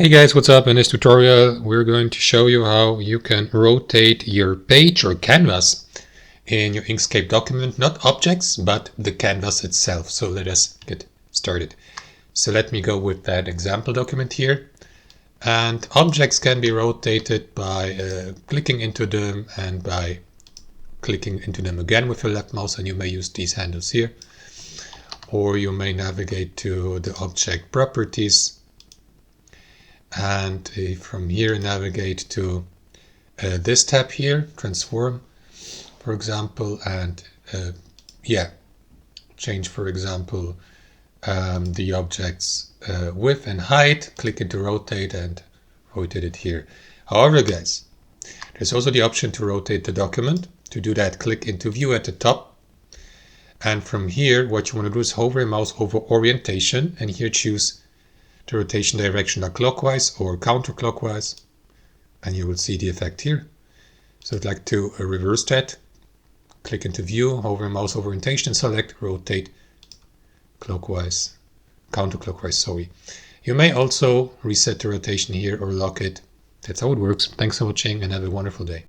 Hey guys, what's up? In this tutorial we're going to show you how you can rotate your page or canvas in your Inkscape document, not objects but the canvas itself. So let us get started. So let me go with that example document here, and objects can be rotated by clicking into them and by clicking into them again with your left mouse, and you may use these handles here, or you may navigate to the object properties and from here navigate to this tab here, transform for example, and change for example the object's width and height, click into rotate and rotate it here. However guys, there's also the option to rotate the document. To do that, click into view at the top, and from here what you want to do is hover your mouse over orientation and here choose the rotation direction clockwise or counterclockwise, and you will see the effect here. So I'd like to reverse that. Click into view, hover mouse over orientation and select rotate clockwise, counterclockwise, sorry. You may also reset the rotation here or lock it. That's how it works. Thanks for watching and have a wonderful day.